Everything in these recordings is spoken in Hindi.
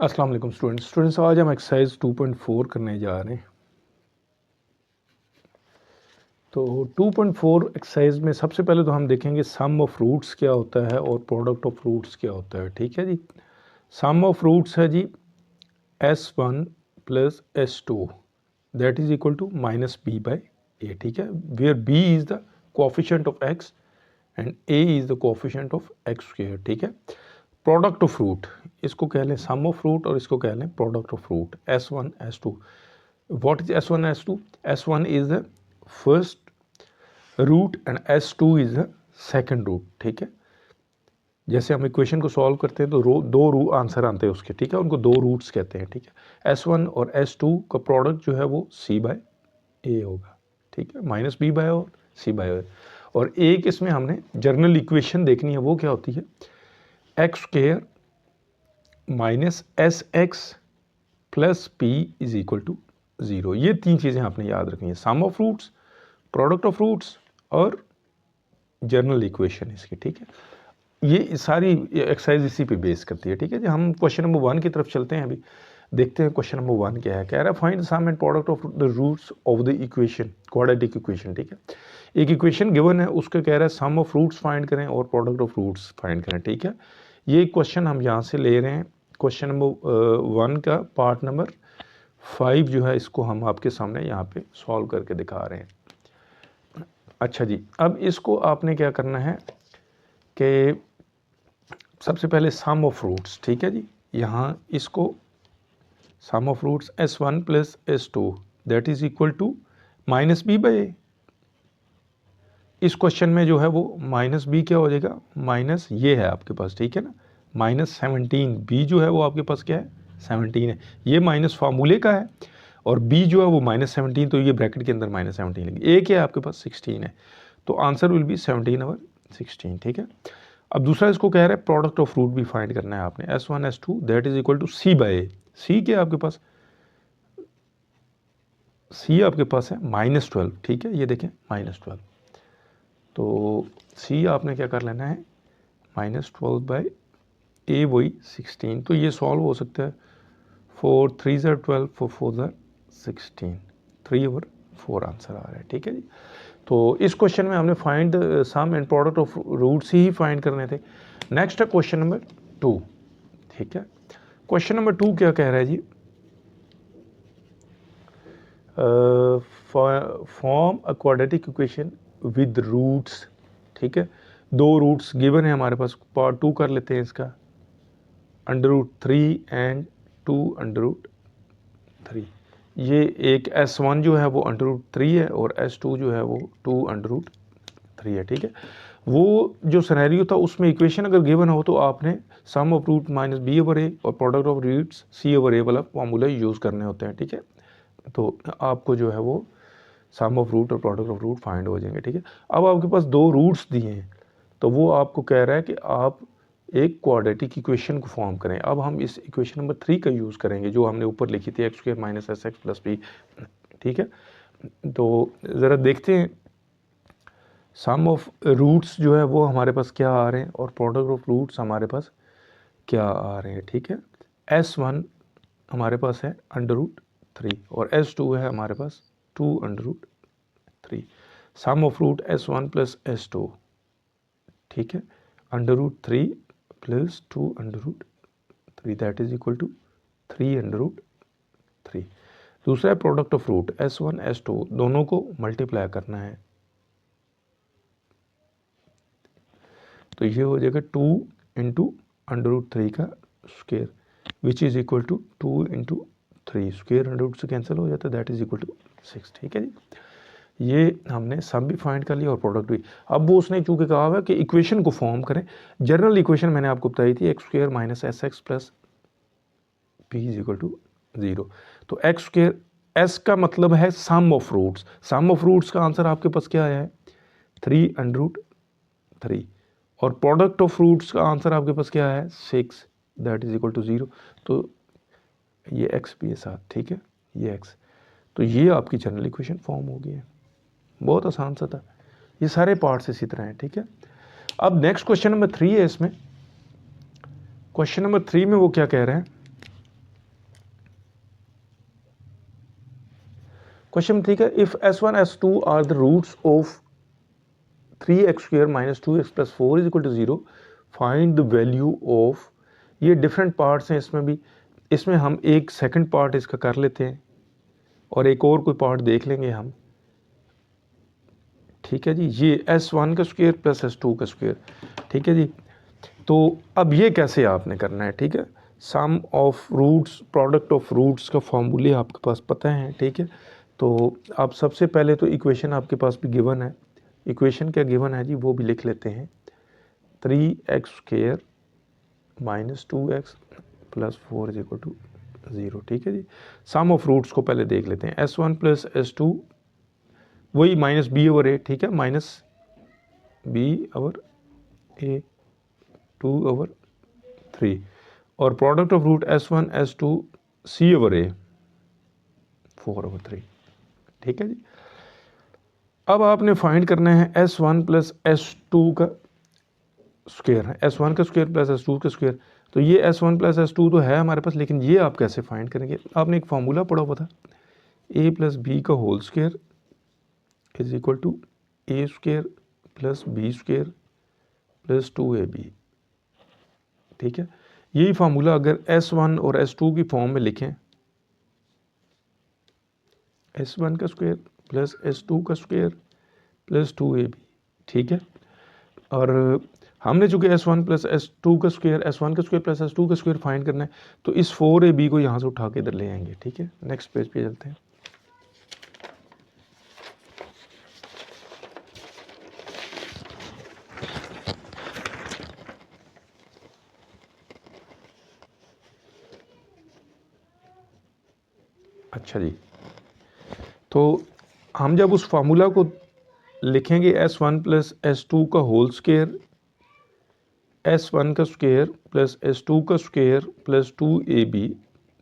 अस्सलाम वालेकुम स्टूडेंट्स आज हम एक्सरसाइज 2.4 करने जा रहे हैं। तो 2.4 एक्सरसाइज में सबसे पहले तो हम देखेंगे सम ऑफ रूट्स क्या होता है और प्रोडक्ट ऑफ रूट्स क्या होता है। ठीक है जी। सम ऑफ रूट्स है जी s1 plus s2 that is equal to minus B by A. ठीक है, where b is the coefficient of x and a is the coefficient of x square. ठीक है, प्रोडक्ट ऑफ रूट इसको कह लें सम ऑफ रूट और इसको कह लें product of root s1 s2। What is s1 s2? s1 is the first root and s2 is the second root. ठीक है, जैसे हम इक्वेशन को सॉल्व करते हैं तो दो रू आंसर आते हैं उसके। ठीक है, उनको दो रूट्स कहते हैं। ठीक है, s1 और s2 का प्रोडक्ट जो है वो c बाय ए होगा। ठीक है, माइनस बी बाय और सी बाय। और एक इसमें हमने जर्नल इक्वेशन देखनी है, वो क्या होती है x square minus S x plus P is equal to 0। ये तीन चीज़ें आपने याद रखनी है, sum of roots, product of roots और जर्नल इक्वेशन इसकी। ठीक है, ये सारी एक्सरसाइज इसी पे बेस करती है। ठीक है जी, हम क्वेश्चन नंबर 1 की तरफ चलते हैं। अभी देखते हैं क्वेश्चन नंबर 1 क्या है। कह रहा है find sum and product of the roots of the equation, quadratic equation. ठीक है, एक इक्वेशन गिवन है, उसका कह रहा है सम ऑफ रूट्स फाइंड करें और प्रोडक्ट ऑफ रूट्स फाइंड करें। ठीक है, ये क्वेश्चन हम यहाँ से ले रहे हैं क्वेश्चन नंबर 1 का पार्ट नंबर 5 जो है, इसको हम आपके सामने यहाँ पे सॉल्व करके दिखा रहे हैं। अच्छा जी, अब इसको आपने क्या करना है कि सबसे पहले सम ऑफ रूट्स। ठीक है जी, यहाँ इसको sum of roots s1 plus s2 that is equal to minus B by A. इस क्वेश्चन में जो है वो माइनस बी क्या हो जाएगा, माइनस ये है आपके पास। ठीक है ना, माइनस 17। बी जो है वो आपके पास क्या है 17 है, ये माइनस फार्मूले का है और बी जो है वो माइनस 17, तो ये ब्रैकेट के अंदर माइनस 17 लगी। ए क्या है आपके पास 16 है, तो आंसर विल बी 17 ओवर 16। ठीक है, अब दूसरा इसको कह रहा है प्रोडक्ट ऑफ रूट भी फाइंड करना है आपने, s1 s2 that is equal to C by A. C क्या है आपके पास, सी आपके पास है माइनस 12। ठीक है, ये देखें माइनस 12, तो सी आपने क्या कर लेना है माइनस 12 बाई ए वही 16। तो ये सॉल्व हो सकता है 4 3 ज़र 12 4 4 ज़र 16, 3 ओवर 4 आंसर आ रहा है। ठीक है जी, तो इस क्वेश्चन में हमने find sum and product of roots ही फाइंड करने थे। नेक्स्ट है क्वेश्चन नंबर 2। ठीक है, क्वेश्चन नंबर 2 क्या कह रहा है जी, form a quadratic equation with roots. ठीक है, दो रूट्स गिवन है हमारे पास, पार्ट 2 कर लेते हैं इसका, √3 एंड 2 √3। ये एक s1 जो है वो √3 है और s2 जो है वो 2 √3 है। ठीक है, वो जो सिनेरियो था उसमें इक्वेशन अगर गिवन हो तो आपने sum of root minus B over A और product of roots C over A वाला फॉर्मूला यूज़ करने होते हैं। ठीक है, तो आपको जो है वो सम ऑफ रूट और प्रोडक्ट ऑफ रूट फाइंड हो जाएंगे। ठीक है, अब आपके पास दो रूट्स दिए हैं, तो वो आपको कह रहा है कि आप एक क्वाड्रेटिक इक्वेशन को फॉर्म करें। अब हम इस इक्वेशन नंबर 3 का यूज़ करेंगे जो हमने ऊपर लिखी थी, x square minus S x plus b. ठीक है, तो ज़रा देखते हैं सम ऑफ रूट्स जो है वो हमारे पास क्या आ रहे हैं और प्रोडक्ट ऑफ रूट्स हमारे पास क्या आ रहे हैं। ठीक है, s1 हमारे पास है √3 और s2 है हमारे पास 2 √3। Sum of root s1 plus s2, ठीक है, √3 plus 2 √3 that is equal to 3 √3। दूसरा है product of root s1 s2, दोनों को मल्टीप्लाई करना है, तो ये हो जाएगा 2 इंटू √3 का square which is equal to 2 into 3, square √ से कैंसिल हो जाता है, दैट इज इक्वल टू 6। ठीक है जी, ये हमने सम भी फाइंड कर लिया और प्रोडक्ट भी। अब वो उसने चूँकि कहा हुआ कि इक्वेशन को फॉर्म करें, जनरल इक्वेशन मैंने आपको बताई थी x square minus S x plus P is equal to 0। तो एक्स स्क्वायर, एस का मतलब है sum of roots, sum of roots का आंसर आपके पास क्या आया है 3 √3 और प्रोडक्ट ऑफ रूट्स का आंसर आपके पास क्या है 6 दैट इज इक्वल टू 0। तो ये x भी है साथ, ठीक है, ये x, तो ये आपकी जनरल इक्वेशन फॉर्म हो गई है। बहुत आसान सा था, ये सारे पार्ट्स इसी तरह हैं। ठीक है, अब नेक्स्ट क्वेश्चन नंबर 3 है। इसमें क्वेश्चन नंबर 3 में वो क्या कह रहे हैं, क्वेश्चन ठीक है, if S1 S2 are the roots of 3x² minus 2x plus 4 is equal to 0, find the value of, ये डिफरेंट पार्ट्स हैं इसमें भी, इसमें हम एक सेकंड पार्ट इसका कर लेते हैं और एक और कोई पार्ट देख लेंगे हम, ठीक है जी। ये S1 का स्क्वायर प्लस S2 का स्क्वायर, ठीक है जी। तो अब ये कैसे आपने करना है, ठीक है। Sum of roots, product of roots का फॉर्मूले आपके पास पता है, ठीक है। तो आप सबसे पहले तो इक्वेशन आपके पास भी गिवन है, इक्वेशन क्या गिवन है जी वो भी लिख लेते हैं। 3x² minus 2x plus 4 is equal to 0, ठीक है जी। सम ऑफ रूट्स को पहले देख लेते हैं। S1 प्लस S2 वही माइनस बी ओवर ए, ठीक है, minus B over a 2 over 3 और product of root S1 S2 C over a 4 over 3, ठीक है जी। अब आपने फाइंड करना है S1 प्लस S2 का स्क्वायर है, S1 का स्क्वायर प्लस S2 का स्क्वायर। तो ये S1 प्लस S2 तो है हमारे पास, लेकिन ये आप कैसे फाइंड करेंगे। आपने एक फार्मूला पढ़ा हुआ था, a प्लस बी का whole square is equal to a square plus b square plus 2ab, ठीक है। यही फार्मूला अगर S1 और S2 की फॉर्म में लिखें, S1 का स्क्वायर प्लस S2 का स्क्वायर प्लस 2ab, ठीक है। और हमने चूँकि S1 प्लस S2 का स्क्वायर, S1 का स्क्वायर प्लस S2 का स्क्वायर फाइंड करना है, तो इस 4ab को यहाँ से उठा के इधर ले आएंगे, ठीक है। नेक्स्ट पेज पे चलते हैं। अच्छा जी, तो हम जब उस फार्मूला को लिखेंगे S1 प्लस S2 का होल स्क्वायर, S1 का स्क्वायर प्लस S2 का स्क्वायर प्लस 2ab,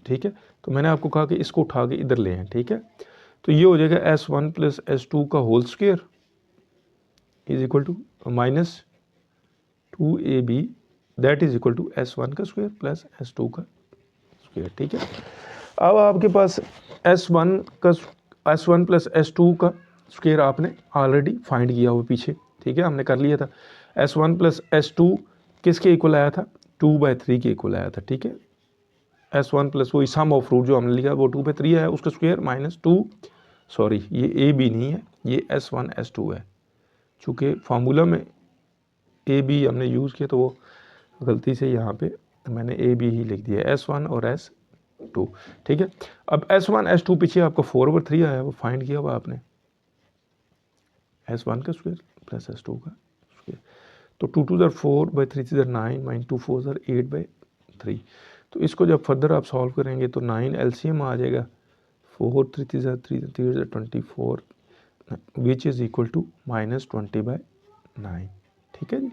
ठीक है। तो मैंने आपको कहा कि इसको उठा के इधर ले आए, ठीक है। तो ये हो जाएगा S1 प्लस S2 का whole square is equal to minus 2ab that is equal to S1 का स्क्वायर प्लस S2 का स्क्वायर, ठीक है। अब आपके पास S1 प्लस S2 का स्क्वायर आपने ऑलरेडी फाइंड किया हुआ पीछे, ठीक है, हमने कर लिया था। S1 प्लस S2 किसके इक्वल आया था, 2/3 के इक्वल आया था, ठीक है। S1 प्लस वही सम ऑफ रूट जो हमने लिखा वो 2/3 आया, उसका स्क्वायर माइनस 2, सॉरी ये ए बी नहीं है, ये S1 S2 है। चूँकि फार्मूला में ए बी हमने यूज़ किया तो वो गलती से यहाँ पे मैंने ए बी ही लिख दिया, S1 और S2, ठीक है। अब S1 S2 पीछे आपका 4/3 आया, वो फाइंड किया हुआ आपने, S1 का स्क्वायर प्लस S2 का स्क्वायर। तो 2 2 4/3 3 9 2 4 8/3। तो इसको जब फर्दर आप सॉल्व करेंगे तो 9 LCM आ जाएगा, 4 3 3 3 24 which is equal to minus 20/9, ठीक है जी।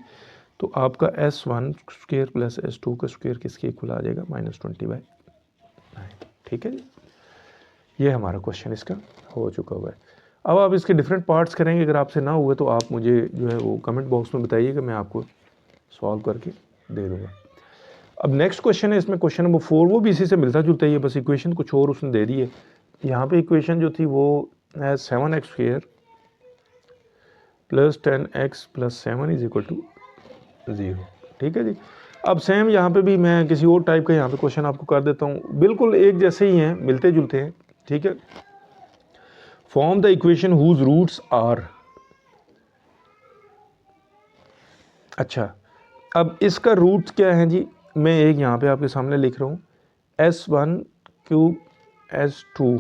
तो आपका S1 स्क्वायर प्लस S2 का स्क्वायर किसके इक्वल आ जाएगा, माइनस 20/9, ठीक है जी। ये हमारा क्वेश्चन इसका हो चुका हुआ है। अब आप इसके डिफरेंट पार्ट्स करेंगे, अगर आपसे ना हुए तो आप मुझे जो है वो कमेंट बॉक्स में बताइएगा, मैं आपको सॉल्व करके दे दूँगा। अब नेक्स्ट क्वेश्चन है, इसमें क्वेश्चन नंबर 4 वो भी इसी से मिलता जुलता ही है, बस इक्वेशन कुछ और उसने दे दी है। यहाँ पे इक्वेशन जो थी वो है 7x² plus 10x plus 7 is equal to 0, ठीक है जी। अब सेम यहाँ पे भी मैं किसी और टाइप का यहाँ पे क्वेश्चन आपको कर देता हूँ, बिल्कुल एक जैसे ही हैं, मिलते जुलते हैं, ठीक है। Form the equation whose roots are, अच्छा अब इसका रूट क्या है जी, मैं एक यहाँ पे आपके सामने लिख रहा हूँ, S1 cube S2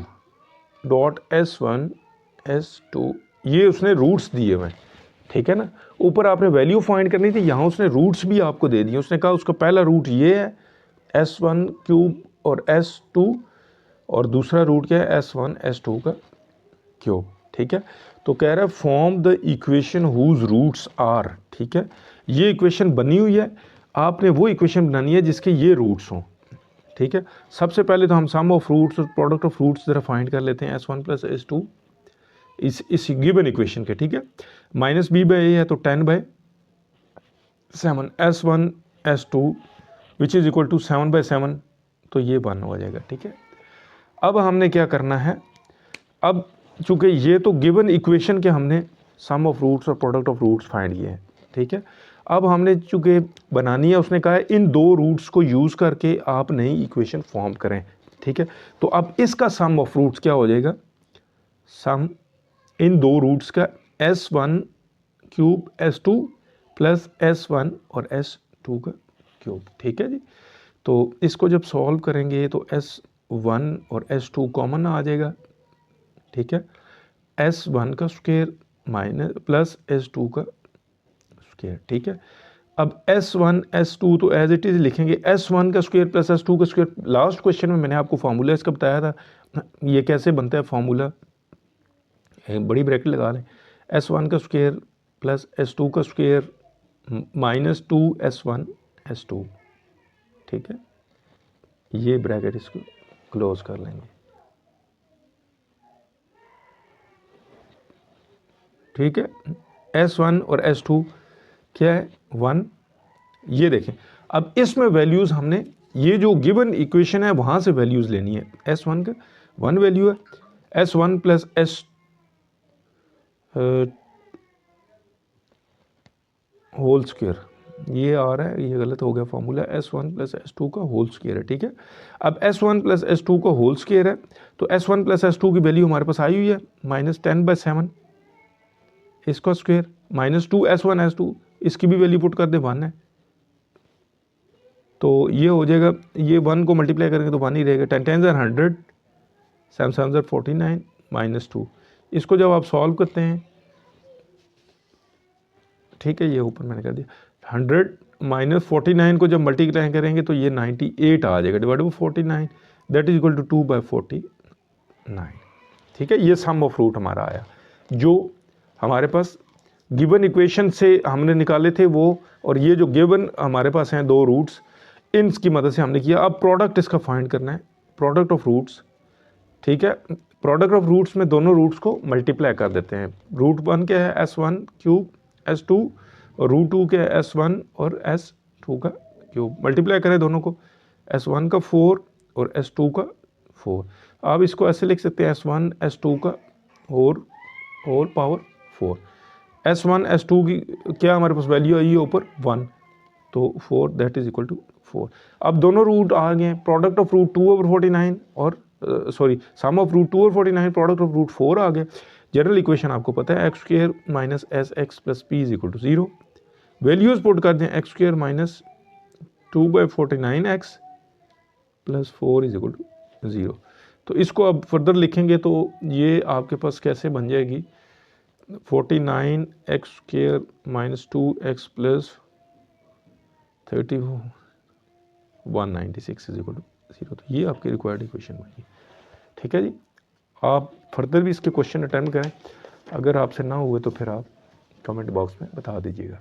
dot S1 S2, ये उसने रूट्स दिए हुए, ठीक है ना। ऊपर आपने वैल्यू फाइंड करनी थी, यहाँ उसने रूट्स भी आपको दे दिए। उसने कहा उसका पहला रूट ये है S1 क्यूब और S2, और दूसरा रूट क्या है S1 S2 का क्यूब, ठीक है। तो कह रहा है form the equation whose roots are, ठीक है। ये इक्वेशन बनी हुई है, आपने वो इक्वेशन बनानी है जिसके ये रूट्स हों, ठीक है। सबसे पहले तो हम सम ऑफ रूट्स और प्रोडक्ट ऑफ रूट्स ज़रा फाइंड कर लेते हैं, S1 प्लस S2 इस गिवन इक्वेशन के, ठीक है। माइनस b बाई ए है तो 10/7, S1 S2 which is equal to 7/7, तो ये 1 हो जाएगा, ठीक है। अब हमने क्या करना है, अब चूँकि ये तो गिवन इक्वेशन के हमने सम ऑफ रूट्स और प्रोडक्ट ऑफ रूट्स फाइंड किए हैं, ठीक है। अब हमने चूँकि बनानी है, उसने कहा है इन दो रूट्स को यूज़ करके आप नई इक्वेशन फॉर्म करें, ठीक है। तो अब इसका सम ऑफ रूट्स क्या हो जाएगा, सम इन दो रूट्स का S1 cube S2 plus S1 और S2 का क्यूब, ठीक है जी। तो इसको जब सॉल्व करेंगे तो S1 और S2 कॉमन आ जाएगा, ठीक है। S1 का स्क्वायर माइनस प्लस S2 का स्क्वायर, ठीक है। अब S1 S2 तो एज इट इज़ लिखेंगे, S1 का स्क्वायर प्लस S2 का स्क्वायर। लास्ट क्वेश्चन में मैंने आपको फार्मूला इसका बताया था, ये कैसे बनता है फार्मूला, बड़ी ब्रैकेट लगा लें, S1 का स्क्वायर प्लस S2 का स्क्वायर माइनस 2S1 S2, ठीक है। ये ब्रैकेट इसको क्लोज कर लेंगे, ठीक है। S1 और S2 क्या है, 1। ये देखें, अब इसमें वैल्यूज़ हमने ये जो गिवन इक्वेशन है वहाँ से वैल्यूज़ लेनी है। S1 का 1 वैल्यू है, S1 plus S whole square, ये आ रहा है, ये गलत हो गया फॉर्मूला, S1 प्लस S2 का होल स्क्वायर है, ठीक है। अब S1 प्लस S2 का होल स्क्वायर है, तो S1 प्लस S2 की वैल्यू हमारे पास आई हुई है -10/7, इसका स्क्वायर माइनस 2S1 S2, इसकी भी वैल्यू पुट कर दे 1 है, तो ये हो जाएगा, ये 1 को मल्टीप्लाई करेंगे तो 1 ही रहेगा, 10 10 100, 7 7 49 माइनस 2। इसको जब आप सॉल्व करते हैं, ठीक है, ये ऊपर मैंने कर दिया, 100 माइनस 49 को जब मल्टीप्लाई करेंगे तो ये 98 आ जाएगा divide by 49, that is equal to 2/49, ठीक है। ये सम ऑफ रूट हमारा आया, जो हमारे पास गिवन इक्वेशन से हमने निकाले थे वो, और ये जो गिवन हमारे पास हैं दो रूट्स, इनकी मदद से हमने किया। अब प्रोडक्ट इसका फाइंड करना है, प्रोडक्ट ऑफ रूट्स, ठीक है। प्रोडक्ट ऑफ रूट्स में दोनों रूट्स को मल्टीप्लाई कर देते हैं। रूट 1 क्या है, S1 क्यूब S2, और रूट 2 क्या है, S1 और S2 का क्यूब। मल्टीप्लाई करें दोनों को, S1 का 4 और S2 का 4। आप इसको ऐसे लिख सकते हैं, S1 S2 का होल पावर 4। S1 S2 की क्या हमारे पास वैल्यू आई है ऊपर 1, तो 4 दैट इज इक्वल टू 4। अब दोनों रूट आ गए, प्रोडक्ट ऑफ रूट 2/49 और सम ऑफ रूट 2 और 49, प्रोडक्ट ऑफ रूट 4 आ गए। जनरल इक्वेशन आपको पता है, x square minus S x plus P is equal to 0। Values put कर दें, x square minus 2/49x plus 4 is equal to 0। तो इसको अब फर्दर लिखेंगे तो ये आपके पास कैसे बन जाएगी, 49x square minus 2x plus 196 is equal to 0। तो ये आपकी रिक्वायर्ड इक्वेशन बनी, ठीक है जी। आप फर्दर भी इसके क्वेश्चन अटेम्प्ट करें, अगर आपसे ना हुए तो फिर आप कमेंट बॉक्स में बता दीजिएगा।